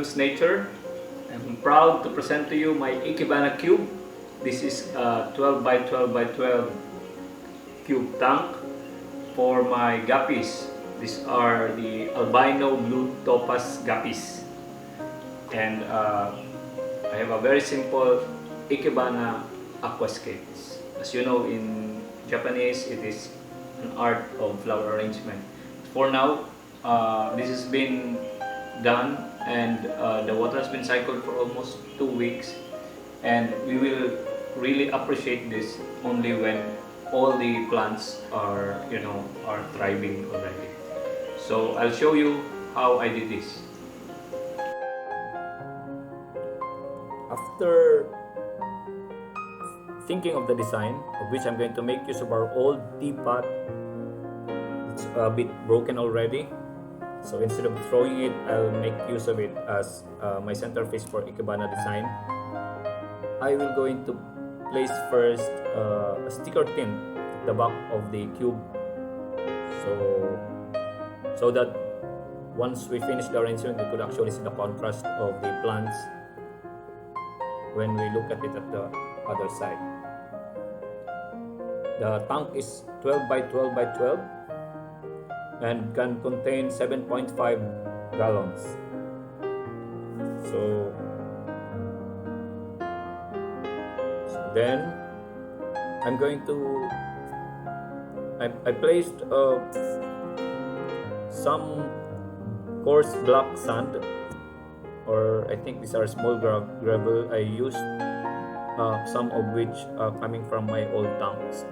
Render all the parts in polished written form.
Films Nature. I'm proud to present to you my Ikebana cube. This is a 12 by 12 by 12 cube tank for my guppies. These are the Albino Blue Topaz guppies. And I have a very simple Ikebana Aquascape. As you know, in Japanese, it is an art of flower arrangement. For now, this has been done, and the water has been cycled for almost 2 weeks, and we will really appreciate this only when all the plants are thriving already. So I'll show you how I did this. After thinking of the design, of which I'm going to make use of our old teapot. It's a bit broken already, so instead of throwing it, I'll make use of it as my centerpiece for Ikebana design. I will going to place first a sticker tint at the back of the cube, so that once we finish the arrangement, we could actually see the contrast of the plants when we look at it at the other side. The tank is 12 by 12 by 12 and can contain 7.5 gallons. So then I'm going to I placed some coarse black sand, or I think these are small gravel. I used some of which are coming from my old tanks.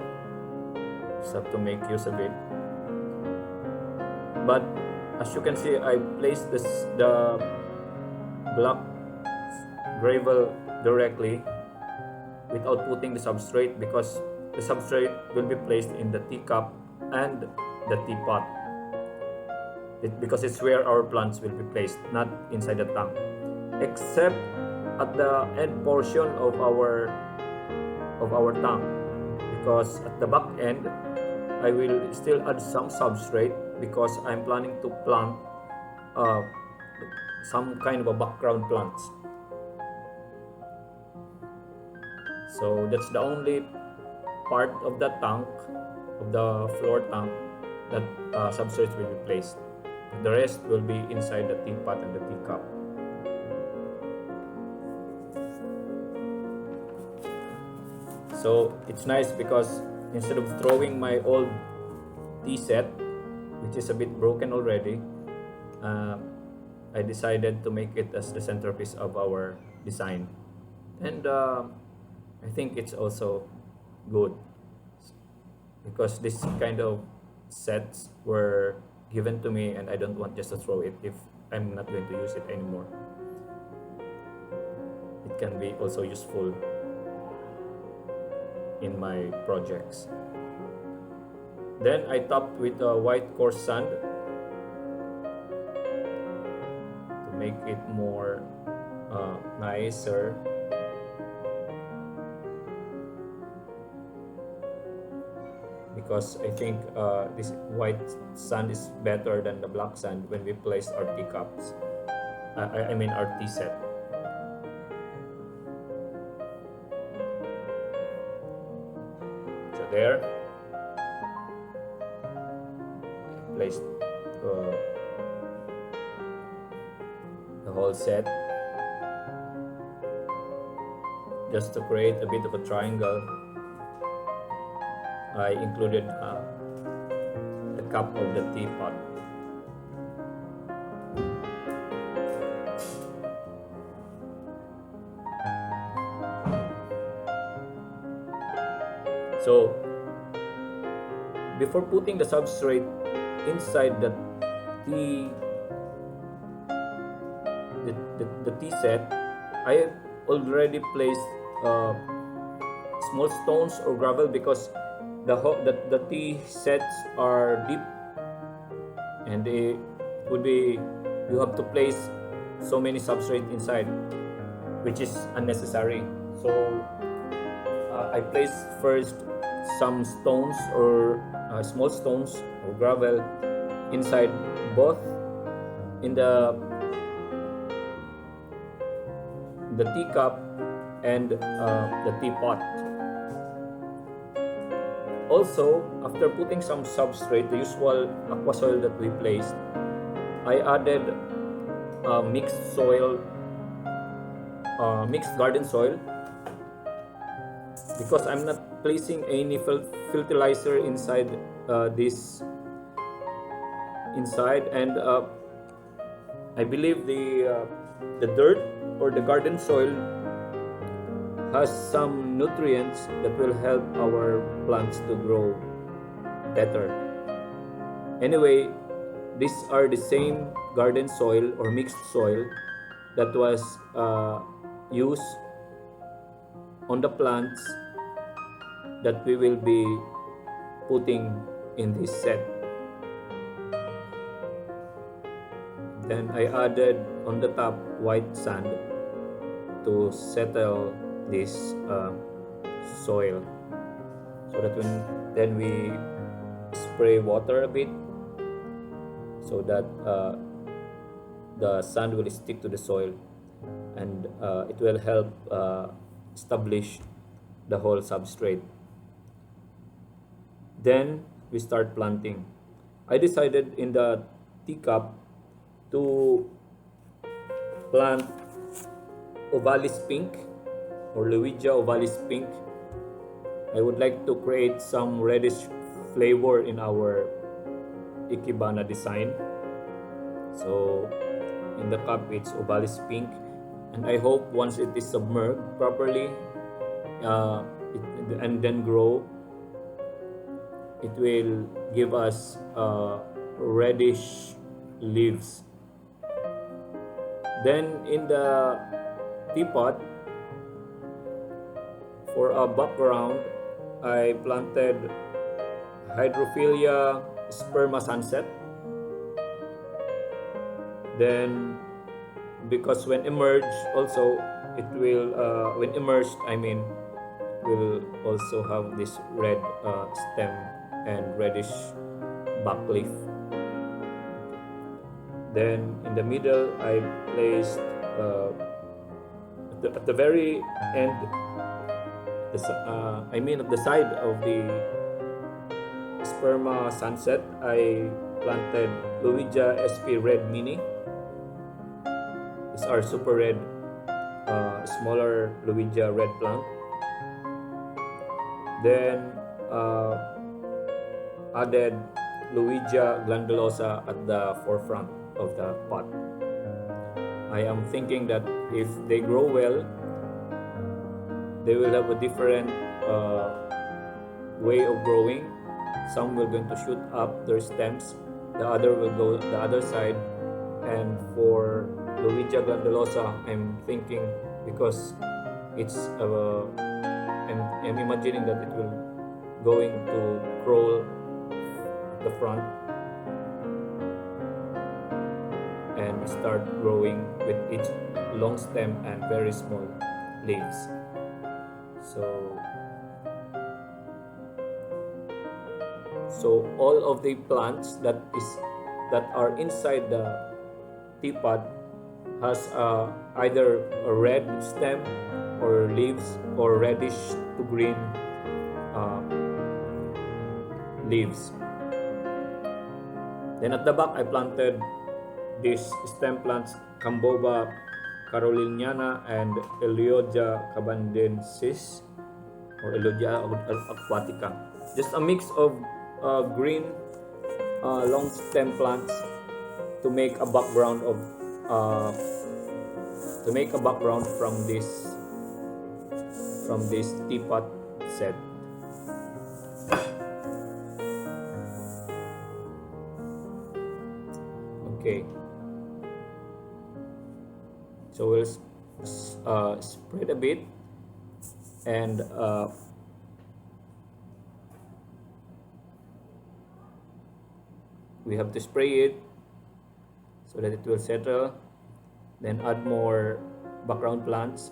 Just have to make use of it. But as you can see, I placed the black gravel directly without putting the substrate, because the substrate will be placed in the teacup and the teapot. Because it's where our plants will be placed, not inside the tank, except at the end portion of our tank, because at the back end I will still add some substrate, because I'm planning to plant some kind of a background plants. So that's the only part of the tank, of the floor tank, that substrates will be placed. The rest will be inside the teapot and the teacup. So it's nice because instead of throwing my old tea set, which is a bit broken already, I decided to make it as the centerpiece of our design. And I think it's also good, because this kind of sets were given to me, and I don't want just to throw it if I'm not going to use it anymore. It can be also useful in my projects. Then I topped with a white coarse sand to make it more nicer. Because I think this white sand is better than the black sand when we place our teacups. I mean our tea set. So there, I placed the whole set just to create a bit of a triangle. I included the cup of the teapot. So before putting the substrate inside the tea set, I already placed small stones or gravel, because the tea sets are deep, and you have to place so many substrate inside, which is unnecessary. So I placed first some stones or small stones or gravel inside, both in the the teacup and the teapot. Also, after putting some substrate, the usual aqua soil that we placed, I added mixed garden soil, because I'm not placing any fertilizer inside this inside, and I believe the dirt or the garden soil has some nutrients that will help our plants to grow better. Anyway, these are the same garden soil or mixed soil that was used on the plants that we will be putting in this set. Then I added on the top white sand to settle this soil, so that then we spray water a bit, so that the sand will stick to the soil, and it will help establish the whole substrate. Then we start planting. I decided in the teacup to plant Ovalis pink or Luigia ovalis pink. I would like to create some reddish flavor in our Ikebana design. So in the cup it's ovalis pink, and I hope once it is submerged properly and then grow, it will give us reddish leaves. Then in the teapot, for a background, I planted Hydrophilia sperma sunset. Then, because when emerged, also it will when immersed, will also have this red stem and reddish back leaf. Then in the middle, I placed at the very end, at the side of the sperma sunset, I planted Luigia SP Red Mini. These are super red, smaller Luigia red plant. Then added Luigia glandulosa at the forefront of the pot. I am thinking that if they grow well, they will have a different way of growing. Some will going to shoot up their stems, the other will go the other side. And for Luigia glandulosa, I'm thinking, because it's I'm imagining that it will going to crawl at the front and start growing with each long stem and very small leaves. So all of the plants that are inside the teapot has either a red stem or leaves, or reddish to green leaves. Then at the back, I planted these stem plants, Camboba caroliniana and Eliodia cabandensis or Eliodia aquatica. Just a mix of green long stem plants to make a background from this teapot set. Okay, so we'll spread a bit, and we have to spray it so that it will settle. Then add more background plants.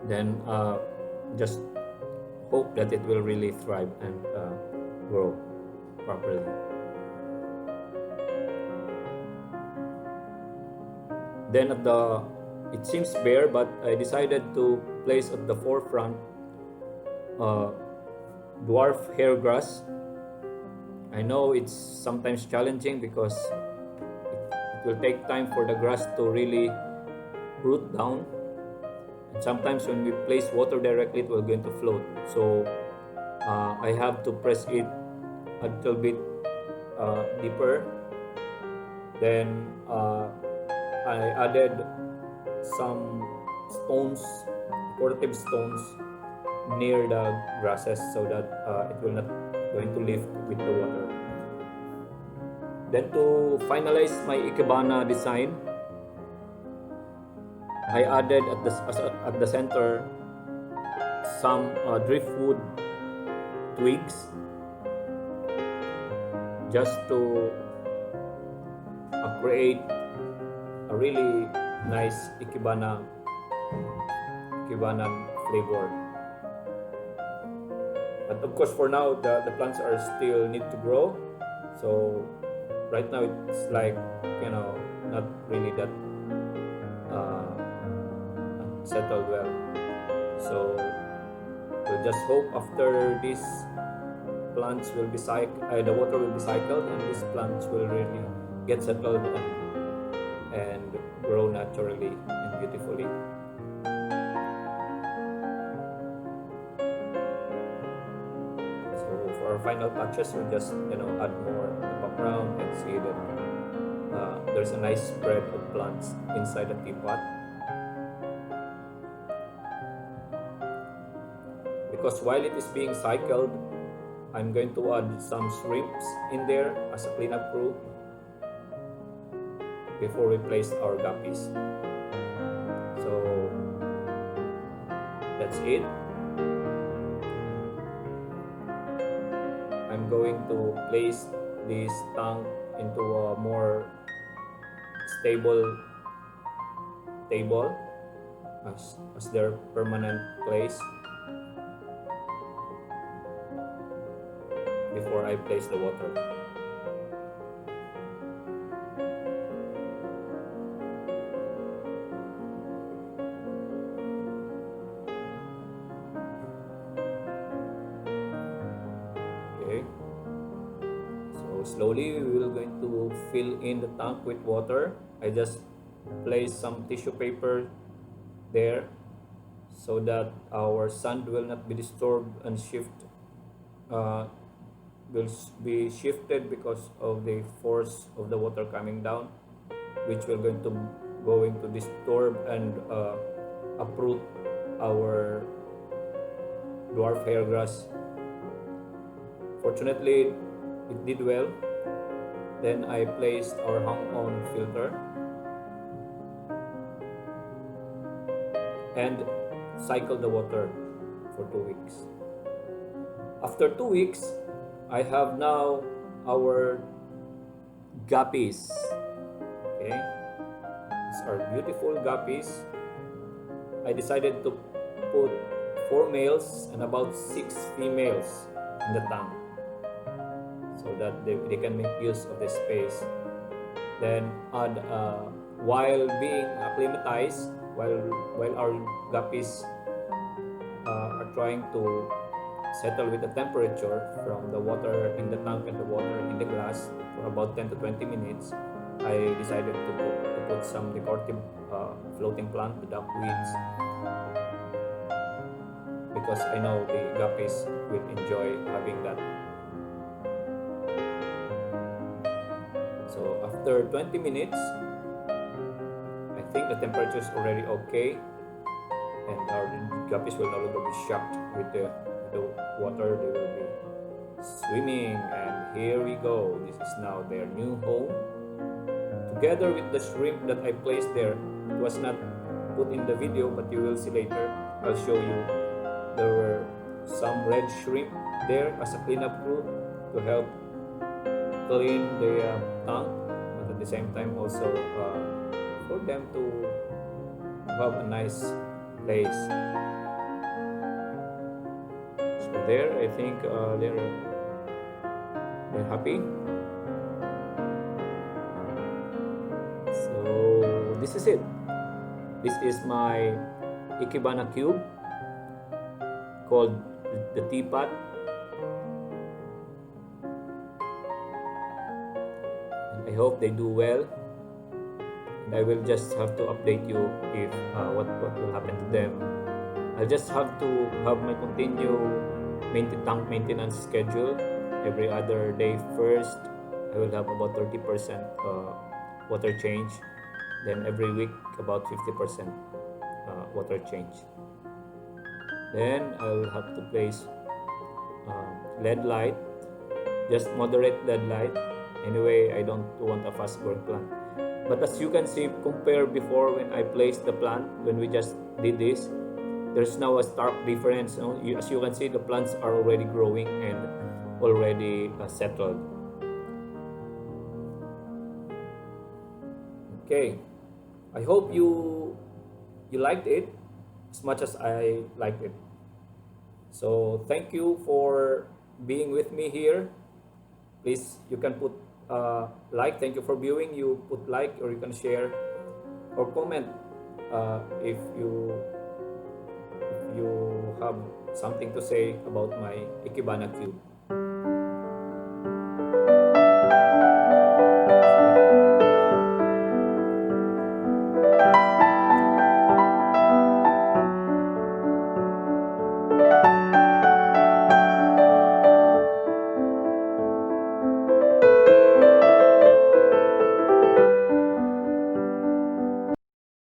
Then just hope that it will really thrive and grow properly. Then it seems bare, but I decided to place at the forefront dwarf hair grass. I know it's sometimes challenging because it will take time for the grass to really root down, and sometimes when we place water directly, it will going to float. So I have to press it a little bit deeper. Then I added some stones, decorative stones, near the grasses so that it will not going to lift with the water. Then to finalize my Ikebana design, I added at the center some driftwood twigs just to create a really nice Ikebana flavor. But of course, for now, the plants are still need to grow. So right now it's like, not really that settled well. So we'll just hope after these plants will be the water will be cycled, and these plants will really get settled and grow naturally and beautifully. So for our final touches, we'll just add more in the background and see that there's a nice spread of plants inside the teapot. Because while it is being cycled, I'm going to add some shrimps in there as a cleanup crew before we place our guppies. So that's it. I'm going to place this tank into a more stable table as their permanent place before I place the water. Okay, so slowly we will going to fill in the tank with water. I just place some tissue paper there so that our sand will not be disturbed and will be shifted because of the force of the water coming down, which will going to disturb and uproot our dwarf hair grass. Fortunately, it did well. Then I placed our hang-on filter and cycled the water for 2 weeks. After 2 weeks, I have now our guppies. Okay, these are beautiful guppies. I decided to put 4 males and about 6 females in the tank so that they can make use of the space. Then add while being acclimatized, while our guppies are trying to settle with the temperature from the water in the tank and the water in the glass for about 10 to 20 minutes, I decided to put some decorative floating plant, the duckweeds, because I know the guppies will enjoy having that. So after 20 minutes, I think the temperature is already okay, and our guppies will no longer be shocked with the water. They will be swimming, and here we go. This is now their new home, together with the shrimp that I placed there. It was not put in the video, but you will see later. I'll show you. There were some red shrimp there as a cleanup crew to help clean the tank, but at the same time also for them to have a nice place. So there, I think they're happy. So this is it. This is my Ikebana cube called the Teapot. And I hope they do well. And I will just have to update you if what will happen to them. I'll just have to have my continue tank maintenance schedule. Every other day first, I will have about 30% water change. Then every week about 50% water change. Then I'll have to place LED light, just moderate LED light. Anyway, I don't want a fast growing plant. But as you can see, compare before when I placed the plant, when we just did this, there's now a stark difference. As you can see, the plants are already growing and already settled. Okay, I hope you liked it as much as I liked it. So thank you for being with me here. Please, you can put like. Thank you for viewing. You put like, or you can share or comment if you have something to say about my Ikebana cube.